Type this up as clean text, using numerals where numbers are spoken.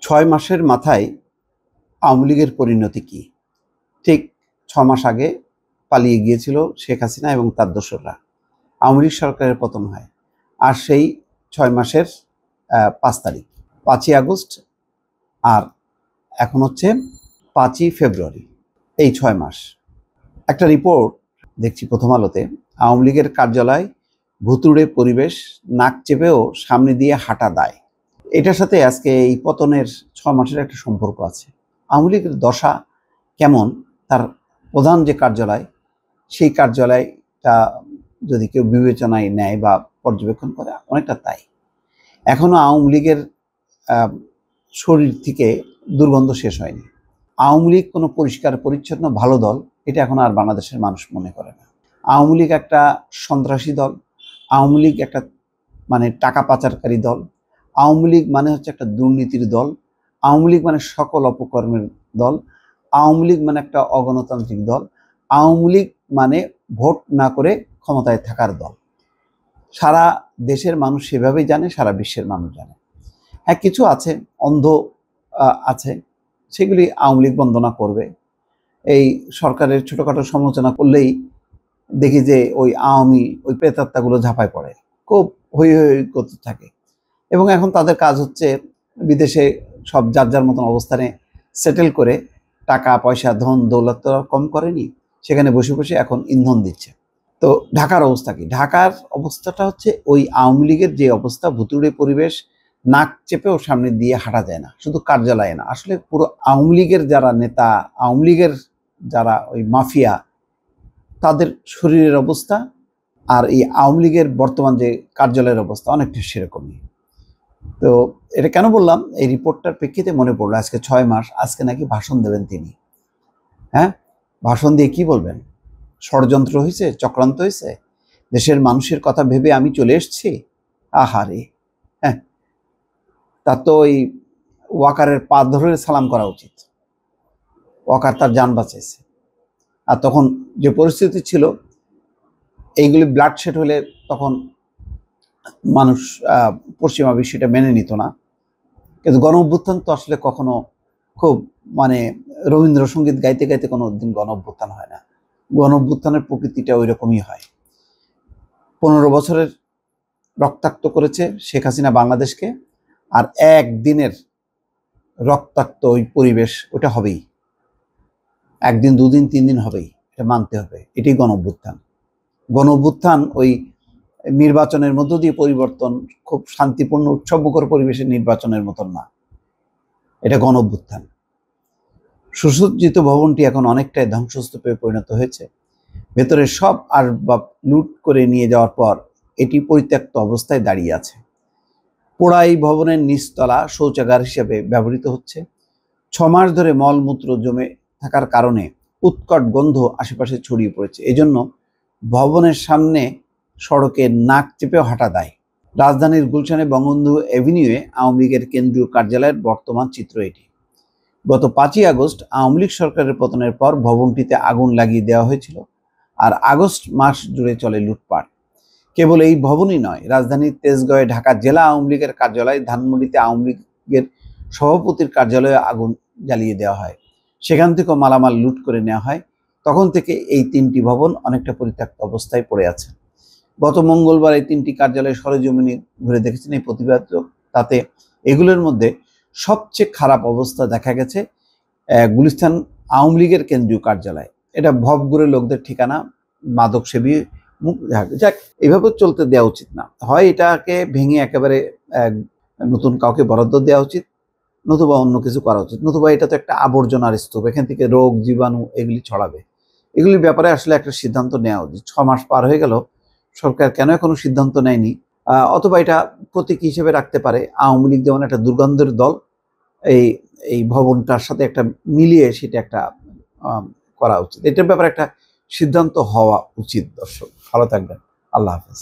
৬ মাসের মাথায় আওয়ামী লীগের পরিণতি কি? ঠিক ৬ মাস আগে পালিয়ে গিয়েছিল শেখ হাসিনা এবং তার দোসররা। আওয়ামী লীগ সরকারের পতন হয়। আর সেই ৬ মাসের ৫ তারিখ ৫ই আগস্ট, আর এখন হচ্ছে ৫ই ফেব্রুয়ারি, এই ৬ মাস। একটা রিপোর্ট দেখছি প্রথম আলোতে, আওয়ামী লীগের কার্যালয় ভুতুড়ে পরিবেশ, নাক চেপেও সামনে দিয়ে হাঁটা দায়। এটার সাথে আজকে এই পতনের ৬ মাসের একটা সম্পর্ক আছে। আওয়ামী লীগের দশা কেমন, তার প্রধান যে কার্যালয়, সেই কার্যালয়টা যদি কেউ বিবেচনায় নেয় বা পর্যবেক্ষণ করে, অনেকটা তাই। এখনও আওয়ামী লীগের শরীর থেকে দুর্গন্ধ শেষ হয়নি। আওয়ামী লীগ কোনো পরিষ্কার পরিচ্ছন্ন ভালো দল, এটা এখন আর বাংলাদেশের মানুষ মনে করে না। আওয়ামী লীগ একটা সন্ত্রাসী দল, আওয়ামী লীগ একটা টাকা পাচারকারী দল, আওয়ামী লীগ মানে হচ্ছে একটা দুর্নীতির দল, আওয়ামী লীগ মানে সকল অপকর্মের দল, আওয়ামী লীগ মানে একটা অগণতান্ত্রিক দল, আওয়ামী লীগ মানে ভোট না করে ক্ষমতায় থাকার দল। সারা দেশের মানুষ সেভাবেই জানে, সারা বিশ্বের মানুষ জানে। হ্যাঁ, কিছু আছে অন্ধ আছে, সেগুলি আওয়ামী লীগ বন্দনা করবে। এই সরকারের ছোটোখাটো সমালোচনা করলেই দেখি যে ওই প্রেতাত্মাগুলো ঝাঁপায় পড়ে, খুব হই হই করতে থাকে। এবং এখন তাদের কাজ হচ্ছে বিদেশে সব যার যার মতন অবস্থানে সেটেল করে টাকা পয়সা ধন দৌলত কম করেনি, সেখানে বসে বসে এখন ইন্ধন দিচ্ছে। তো ঢাকার অবস্থা কি? ঢাকার অবস্থাটা হচ্ছে ওই আওয়ামী লীগের যে অবস্থা, ভুতুড়ে পরিবেশ, নাক চেপেও সামনে দিয়ে হাঁটা যায় না। শুধু কার্যালয়ে না, আসলে পুরো আওয়ামী লীগের যারা নেতা, আওয়ামী লীগের যারা ওই মাফিয়া, তাদের শরীরের অবস্থা আর এই আওয়ামী লীগের বর্তমান যে কার্যালয়ের অবস্থা অনেকটা সেরকমই। তো এটা কেন বললাম, এই রিপোর্টটার প্রেক্ষিতে মনে পড়লো আজকে ৬ মাস, আজকে নাকি ভাষণ দেবেন তিনি। হ্যাঁ, ভাষণ দিয়ে কি বলবেন? ষড়যন্ত্র হয়েছে, চক্রান্ত হয়েছে, দেশের মানুষের কথা ভেবে আমি চলে এসেছি। আহারে, হ্যাঁ, তার তো ওই ওয়াকারের পা ধরে সালাম করা উচিত। ওয়াকার তার যান বাঁচাইছে। আর তখন যে পরিস্থিতি ছিল, এইগুলি ব্লাডশেড হলে তখন মানুষ পশ্চিমা বিষয়টা মেনে নিত না। কিন্তু গণ অভ্যুত্থান তো আসলে কখনো খুব রবীন্দ্রসঙ্গীত গাইতে গাইতে কোনো দিন গণ অভ্যুত্থান হয় না। গণ অভ্যুত্থানের প্রকৃতিটা ওই রকমই হয়। 15 বছরের রক্তাক্ত করেছে শেখ হাসিনা বাংলাদেশকে, আর একদিনের রক্তাক্ত ওই পরিবেশ ওটা হবেই, একদিন দুদিন 3 দিন হবেই, এটা মানতে হবে। এটাই গণ অভ্যুত্থান। গণ অভ্যুত্থান ওই নির্বাচনের মধ্য দিয়ে পরিবর্তন, খুব শান্তিপূর্ণ উৎসবমুখর পরিবেশের নির্বাচনের মতন না, এটা গণ অভ্যুত্থান। সুসজ্জিত ভবনটি এখন অনেকটাই ধ্বংসস্তূপে পরিণত হয়েছে। ভেতরে সব আসবাব লুট করে নিয়ে যাওয়ার পর এটি পরিত্যক্ত অবস্থায় দাঁড়িয়ে আছে। পোড়াই ভবনের নিচতলা শৌচাগার হিসেবে ব্যবহৃত হচ্ছে। 6 মাস ধরে মলমূত্র জমে থাকার কারণে উৎকট গন্ধ আশেপাশে ছড়িয়ে পড়েছে। এজন্য ভবনের সামনে সড়কে নাক চেপেও হাঁটা দেয়। রাজধানীর গুলশানে বঙ্গবন্ধু এভিনিউয়ে আওয়ামী লীগের কেন্দ্রীয় কার্যালয়ের বর্তমান চিত্র এটি। গত 5ই আগস্ট আওয়ামী লীগ সরকারের পতনের পর ভবনটিতে আগুন লাগিয়ে দেওয়া হয়েছিল, আর আগস্ট মাস জুড়ে চলে লুটপাট। কেবল এই ভবনই নয়, রাজধানীর তেজগাঁওয়ে ঢাকা জেলা আওয়ামী লীগের কার্যালয়, ধানমন্ডিতে আওয়ামী লীগের সভাপতির কার্যালয়ে আগুন জ্বালিয়ে দেওয়া হয়, সেখান থেকেও মালামাল লুট করে নেওয়া হয়। তখন থেকে এই 3টি ভবন অনেকটা পরিত্যক্ত অবস্থায় পড়ে আছে। গত মঙ্গলবার এই 3টি কার্যালয়ে সরেজমিনে ঘুরে দেখেছেন এই প্রতিবেদক। তাতে এগুলোর মধ্যে সবচেয়ে খারাপ অবস্থা দেখা গেছে গুলিস্তান আওয়ামী লীগের কেন্দ্রীয় কার্যালয়। এটা ভবঘুরে লোকদের ঠিকানা, মাদক সেবী যাক, এভাবে চলতে দেওয়া উচিত না। হয় এটাকে ভেঙে একেবারে নতুন কাউকে বরাদ্দ দেওয়া উচিত, নতুবা অন্য কিছু করা উচিত, নতুবা এটা তো একটা আবর্জনার স্তূপ, এখান থেকে রোগ জীবাণু এগুলি ছড়াবে। এগুলির ব্যাপারে আসলে একটা সিদ্ধান্ত নেওয়া উচিত। 6 মাস পার হয়ে গেল, সরকার কেন এখনো সিদ্ধান্ত নেয়নি? অথবা এটা প্রতীক হিসেবে রাখতে পারে, আওয়ামী লীগ যেমন একটা দুর্গন্ধের দল, এই ভবনটার সাথে একটা মিলিয়ে সেটা একটা করা উচিত। এটার ব্যাপারে একটা সিদ্ধান্ত হওয়া উচিত। দর্শক ভালো থাকবেন, আল্লাহ হাফেজ।